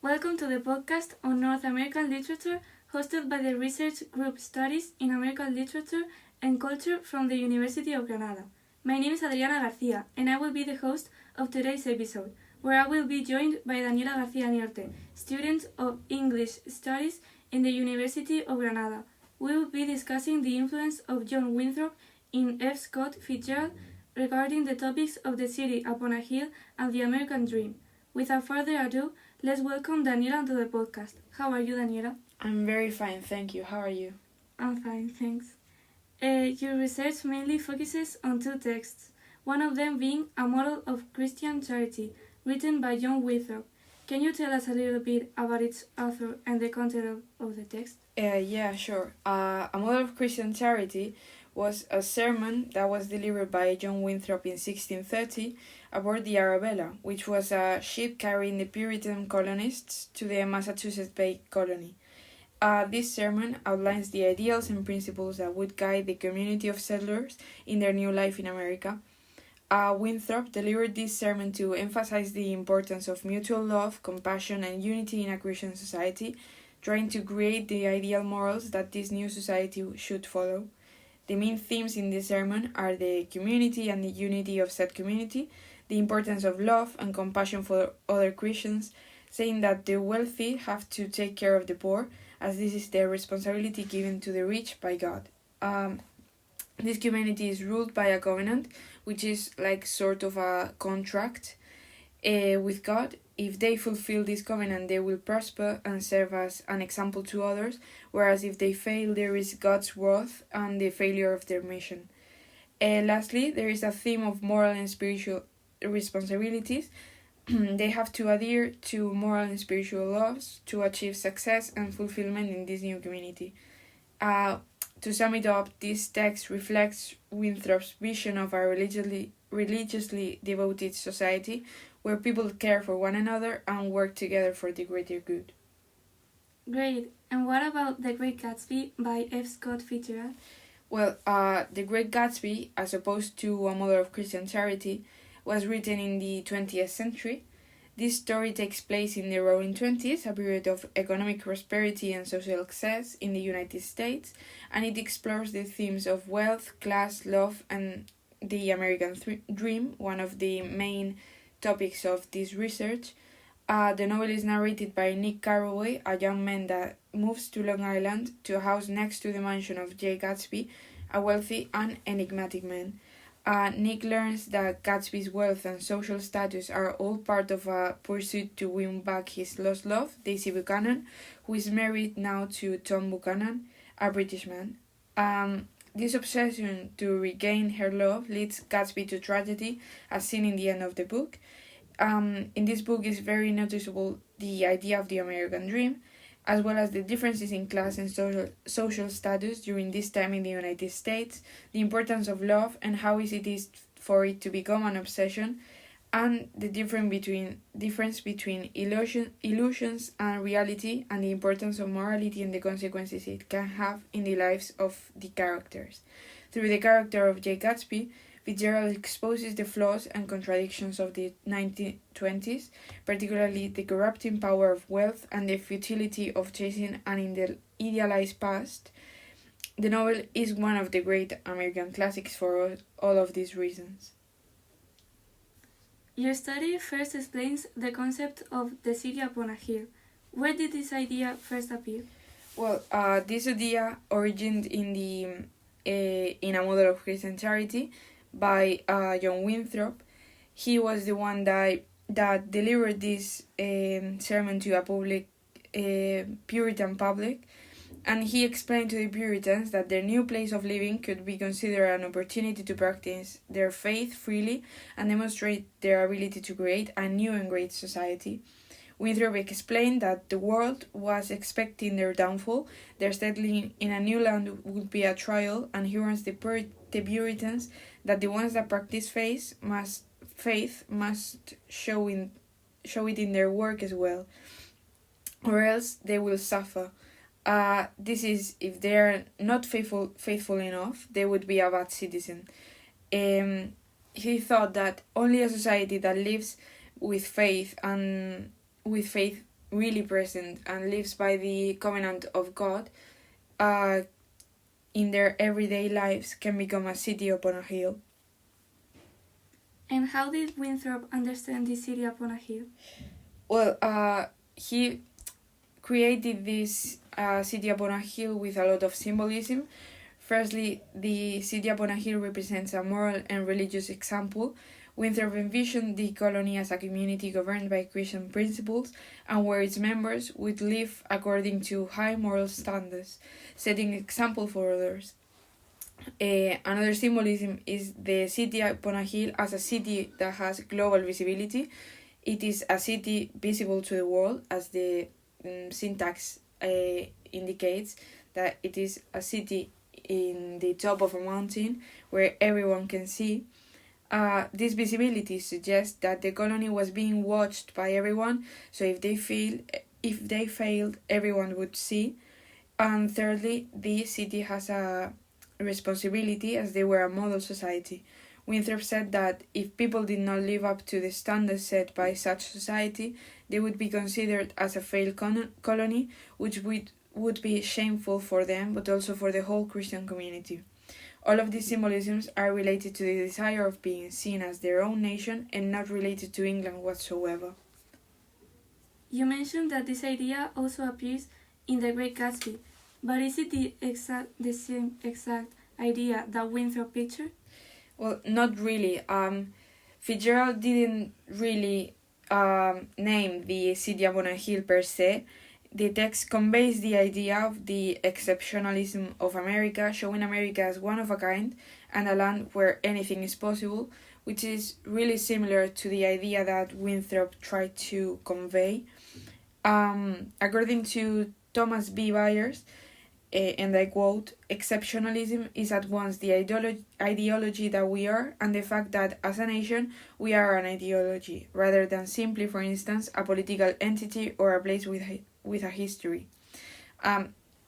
Welcome to the podcast on North American literature hosted by the research group Studies in American Literature and Culture from the University of Granada. My name is Adriana Garcia and I will be the host of today's episode, where I will be joined by Daniela Garcia Niorte, student of English Studies in the University of Granada. We will be discussing the influence of John Winthrop in F. Scott Fitzgerald regarding the topics of the city upon a hill and the American dream. Without further ado, let's welcome Daniela to the podcast. How are you, Daniela? I'm very fine, thank you. How are you? I'm fine, thanks. Your research mainly focuses on two texts, one of them being A Model of Christian Charity, written by John Winthrop. Can you tell us a little bit about its author and the content of the text? Yeah, sure. A Model of Christian Charity was a sermon that was delivered by John Winthrop in 1630 aboard the Arabella, which was a ship carrying the Puritan colonists to the Massachusetts Bay Colony. This sermon outlines the ideals and principles that would guide the community of settlers in their new life in America. Winthrop delivered this sermon to emphasize the importance of mutual love, compassion, and unity in a Christian society, trying to create the ideal morals that this new society should follow. The main themes in this sermon are the community and the unity of said community, the importance of love and compassion for other Christians, saying that the wealthy have to take care of the poor, as this is their responsibility given to the rich by God. This community is ruled by a covenant, which is like sort of a contract with God. If they fulfill this covenant, they will prosper and serve as an example to others, whereas if they fail, there is God's wrath and the failure of their mission. Lastly, there is a theme of moral and spiritual responsibilities. They have to adhere to moral and spiritual laws to achieve success and fulfillment in this new community. To sum it up, this text reflects Winthrop's vision of a religiously devoted society where people care for one another and work together for the greater good. Great. And what about The Great Gatsby by F. Scott Fitzgerald? Well, The Great Gatsby, as opposed to A Model of Christian Charity, was written in the 20th century. This story takes place in the Roaring Twenties, a period of economic prosperity and social success in the United States, and it explores the themes of wealth, class, love, and the American dream, one of the main topics of this research. The novel is narrated by Nick Carraway, a young man that moves to Long Island to a house next to the mansion of Jay Gatsby, a wealthy and enigmatic man. Nick learns that Gatsby's wealth and social status are all part of a pursuit to win back his lost love, Daisy Buchanan, who is married now to Tom Buchanan, a British man. This obsession to regain her love leads Gatsby to tragedy, as seen in the end of the book. In this book is very noticeable the idea of the American dream, as well as the differences in class and social status during this time in the United States, the importance of love and how easy it is for it to become an obsession, and the difference between illusions and reality, and the importance of morality and the consequences it can have in the lives of the characters. Through the character of Jay Gatsby, Fitzgerald exposes the flaws and contradictions of the 1920s, particularly the corrupting power of wealth and the futility of chasing an idealized past. The novel is one of the great American classics for all of these reasons. Your study first explains the concept of the city upon a hill. Where did this idea first appear? Well, this idea originated in A Model of Christian Charity by John Winthrop. He was the one that delivered this sermon to a public Puritan public, and he explained to the Puritans that their new place of living could be considered an opportunity to practice their faith freely and demonstrate their ability to create a new and great society. Winthrop explained that the world was expecting their downfall, their settling in a new land would be a trial, and he warns the Puritans that the ones that practice faith must show it in their work as well, or else they will suffer. This is, if they are not faithful enough, they would be a bad citizen. He thought that only a society that lives with faith really present and lives by the covenant of God in their everyday lives can become a city upon a hill. And how did Winthrop understand the city upon a hill? Well, he created this city upon a hill with a lot of symbolism. Firstly, the city upon a hill represents a moral and religious example. Winthrop envisioned the colony as a community governed by Christian principles and where its members would live according to high moral standards, setting example for others. Another symbolism is the city upon a hill as a city that has global visibility. It is a city visible to the world, as the syntax indicates, that it is a city in the top of a mountain where everyone can see. This visibility suggests that the colony was being watched by everyone, so if they failed, everyone would see. And thirdly, the city has a responsibility as they were a model society. Winthrop said that if people did not live up to the standards set by such society, they would be considered as a failed colony, which would be shameful for them, but also for the whole Christian community. All of these symbolisms are related to the desire of being seen as their own nation and not related to England whatsoever. You mentioned that this idea also appears in The Great Gatsby, but is it the same exact idea that Winthrop pictured? Well, not really. Fitzgerald didn't really name the city upon a hill per se. The text conveys the idea of the exceptionalism of America, showing America as one of a kind and a land where anything is possible, which is really similar to the idea that Winthrop tried to convey. According to Thomas B. Byers, and I quote, "Exceptionalism is at once the ideology that we are and the fact that as a nation we are an ideology, rather than simply, for instance, a political entity or a place with a history."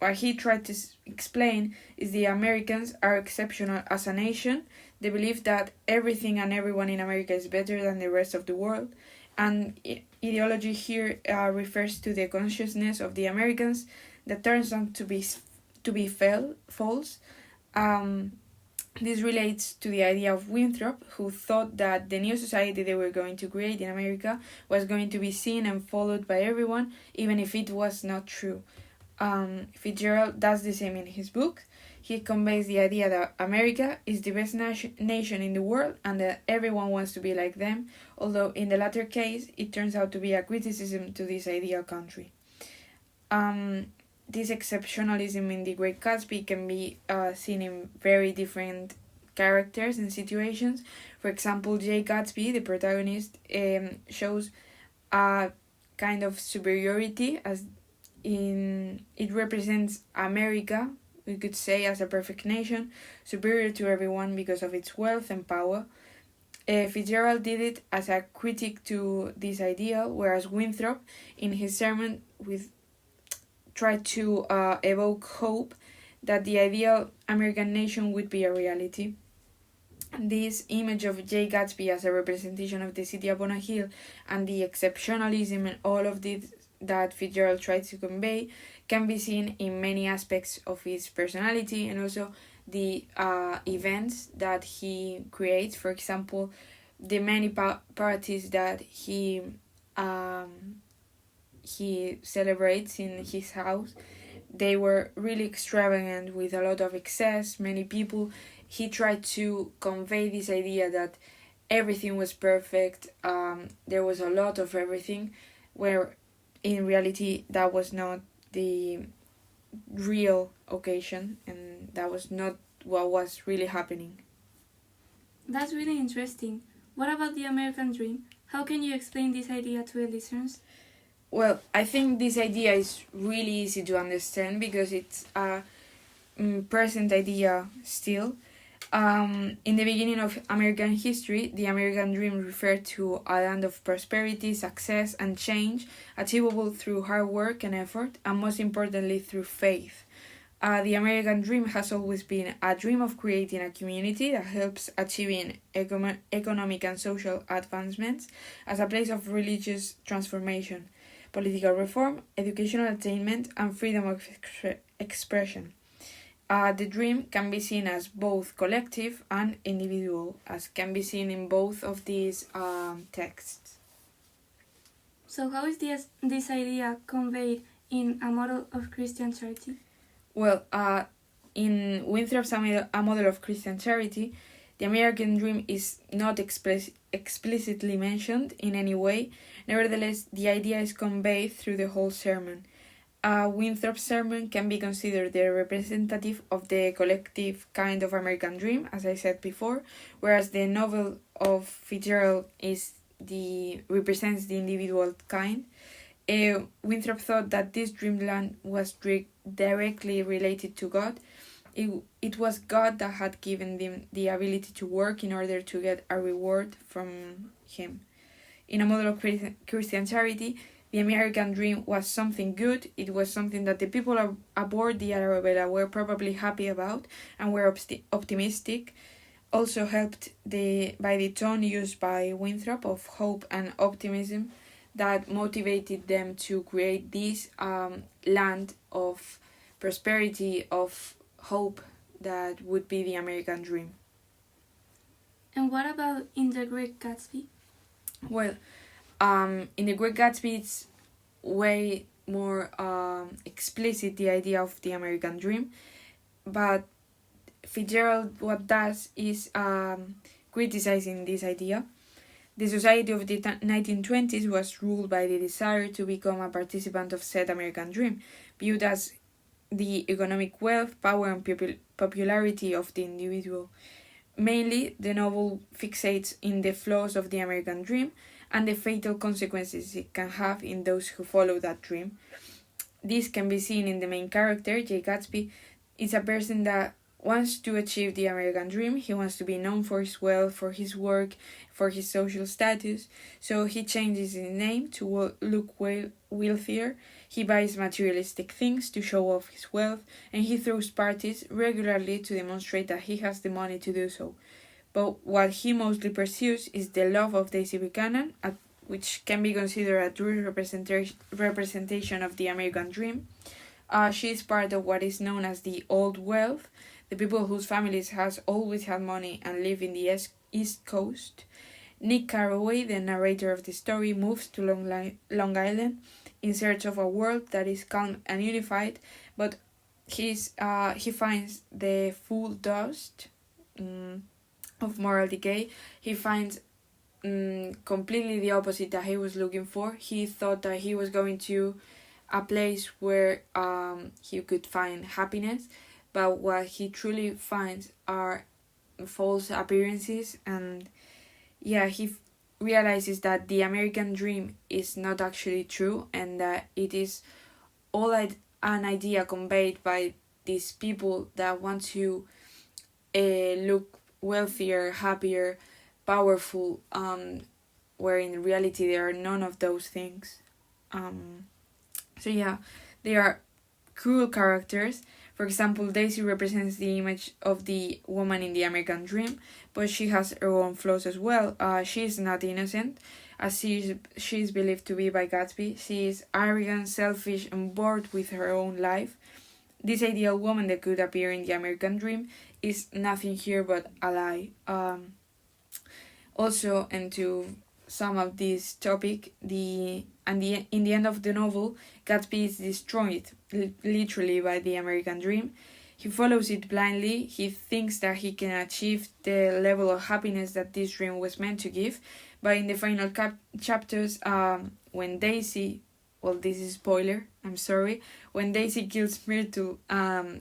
What he tried to explain is the Americans are exceptional as a nation. They believe that everything and everyone in America is better than the rest of the world, and ideology here refers to the consciousness of the Americans that turns out to be false. This relates to the idea of Winthrop, who thought that the new society they were going to create in America was going to be seen and followed by everyone, even if it was not true. Fitzgerald does the same in his book. He conveys the idea that America is the best nation in the world and that everyone wants to be like them, although in the latter case it turns out to be a criticism to this ideal country. This exceptionalism in The Great Gatsby can be seen in very different characters and situations. For example, Jay Gatsby, the protagonist, shows a kind of superiority as it represents America, we could say, as a perfect nation, superior to everyone because of its wealth and power. Fitzgerald did it as a critique to this ideal, whereas Winthrop, in his sermon, tried to evoke hope that the ideal American nation would be a reality. This image of Jay Gatsby as a representation of the city upon a hill and the exceptionalism and all of this that Fitzgerald tried to convey can be seen in many aspects of his personality and also the events that he creates. For example, the many parties that he celebrates in his house, they were really extravagant with a lot of excess, many people. He tried to convey this idea that everything was perfect, there was a lot of everything, where in reality that was not the real occasion and that was not what was really happening. That's really interesting. What about the American dream? How can you explain this idea to the listeners? Well, I think this idea is really easy to understand because it's a present idea still. In the beginning of American history, the American dream referred to a land of prosperity, success, and change, achievable through hard work and effort, and most importantly, through faith. The American dream has always been a dream of creating a community that helps achieving economic and social advancements as a place of religious transformation. political reform, educational attainment, and freedom of expression. The dream can be seen as both collective and individual, as can be seen in both of these texts. So how is this idea conveyed in A Model of Christian Charity? Well, in Winthrop's A Model of Christian Charity, the American dream is not explicitly mentioned in any way. Nevertheless, the idea is conveyed through the whole sermon. Winthrop's sermon can be considered the representative of the collective kind of American dream, as I said before, whereas the novel of Fitzgerald represents the individual kind. Winthrop thought that this dreamland was directly related to God. It was God that had given them the ability to work in order to get a reward from Him. In A Model of Christian Charity, the American dream was something good. It was something that the people aboard the Arabella were probably happy about and were optimistic. Also helped by the tone used by Winthrop of hope and optimism that motivated them to create this land of prosperity, of hope that would be the American dream. And what about in The Great Gatsby? Well, in The Great Gatsby, it's way more explicit, the idea of the American dream, but Fitzgerald what does is criticizing this idea. The society of the 1920s was ruled by the desire to become a participant of said American dream, viewed as the economic wealth, power, and popularity of the individual. Mainly, the novel fixates in the flaws of the American dream and the fatal consequences it can have in those who follow that dream. This can be seen in the main character, Jay Gatsby. Is a person that wants to achieve the American dream. He wants to be known for his wealth, for his work, for his social status. So he changes his name to look wealthier. He buys materialistic things to show off his wealth, and he throws parties regularly to demonstrate that he has the money to do so. But what he mostly pursues is the love of Daisy Buchanan, which can be considered a true representation of the American dream. She is part of what is known as the Old Wealth, the people whose families has always had money and live in the East Coast. Nick Carraway, the narrator of the story, moves to Long Island in search of a world that is calm and unified, but he finds the full dust of moral decay. He finds completely the opposite that he was looking for. He thought that he was going to a place where he could find happiness, but what he truly finds are false appearances, and he realizes that the American dream is not actually true, and that it is all an idea conveyed by these people that want to look wealthier, happier, powerful, where in reality there are none of those things. They are cruel characters. For example, Daisy represents the image of the woman in the American dream, but she has her own flaws as well. She is not innocent, as she is believed to be by Gatsby. She is arrogant, selfish, and bored with her own life. This ideal woman that could appear in the American dream is nothing here but a lie. Also, and to sum up this topic, in the end of the novel, Gatsby is destroyed literally by the American dream. He follows it blindly. He thinks that he can achieve the level of happiness that this dream was meant to give, but in the final chapters, when Daisy, well, this is spoiler, I'm sorry, when Daisy kills Myrtle,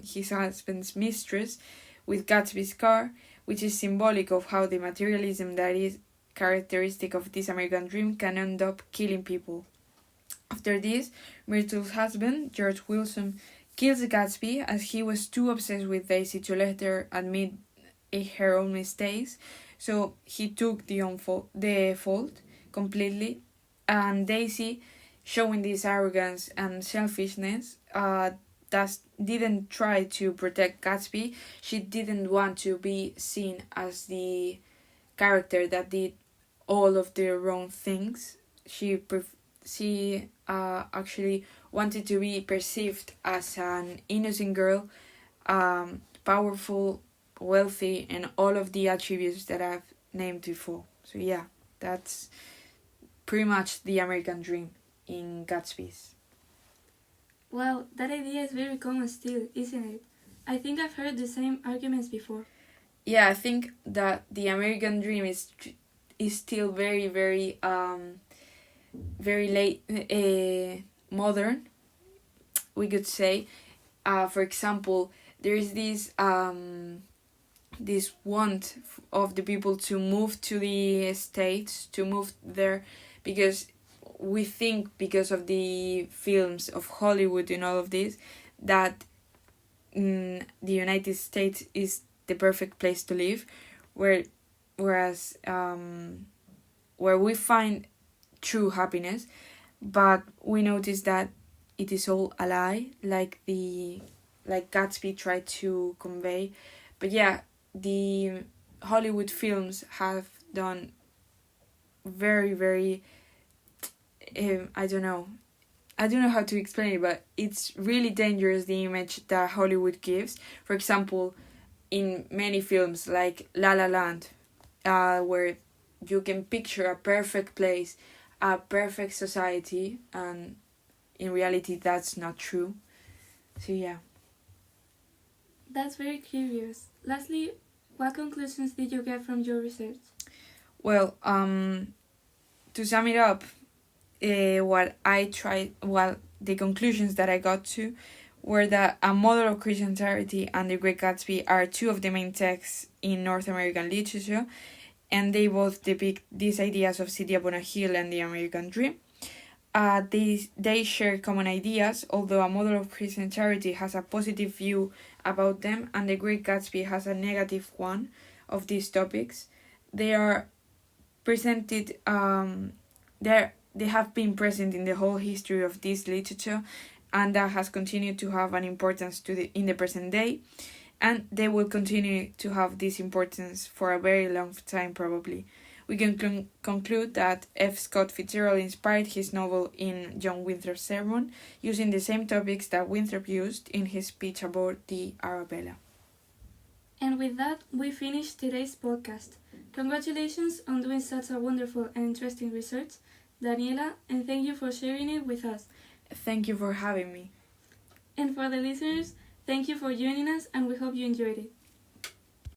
his husband's mistress, with Gatsby's car, which is symbolic of how the materialism that is characteristic of this American dream can end up killing people. After this, Myrtle's husband, George Wilson, kills Gatsby as he was too obsessed with Daisy to let her admit her own mistakes, so he took the fault completely, and Daisy, showing this arrogance and selfishness, didn't try to protect Gatsby. She didn't want to be seen as the character that did all of the wrong things. She actually wanted to be perceived as an innocent girl, powerful, wealthy, and all of the attributes that I've named before. So yeah, that's pretty much the American dream in Gatsby's. Wow, that idea is very common still, isn't it? I think I've heard the same arguments before. Yeah, I think that the American dream is still very very late modern, we could say. For example, there is this want of the people to move to the States, to move there, because we think, because of the films of Hollywood and all of this, that the United States is the perfect place to live, whereas where we find true happiness, but we notice that it is all a lie, like Gatsby tried to convey. But yeah, the Hollywood films have done very I don't know how to explain it, but it's really dangerous, the image that Hollywood gives. For example, in many films like La La Land, where you can picture a perfect place, a perfect society, and in reality that's not true. So yeah. That's very curious. Lastly, what conclusions did you get from your research? Well, to sum it up, the conclusions that I got to were that A Model of Christian Charity and The Great Gatsby are two of the main texts in North American literature, and they both depict these ideas of City Upon a Hill and the American Dream. They share common ideas, although A Model of Christian Charity has a positive view about them and The Great Gatsby has a negative one of these topics. They are presented, they have been present in the whole history of this literature, and that has continued to have an importance in the present day, and they will continue to have this importance for a very long time probably. We can conclude that F. Scott Fitzgerald inspired his novel in John Winthrop's sermon, using the same topics that Winthrop used in his speech aboard the Arabella. And with that, we finish today's podcast. Congratulations on doing such a wonderful and interesting research, Daniela, and thank you for sharing it with us. Thank you for having me. And for the listeners, thank you for joining us, and we hope you enjoyed it.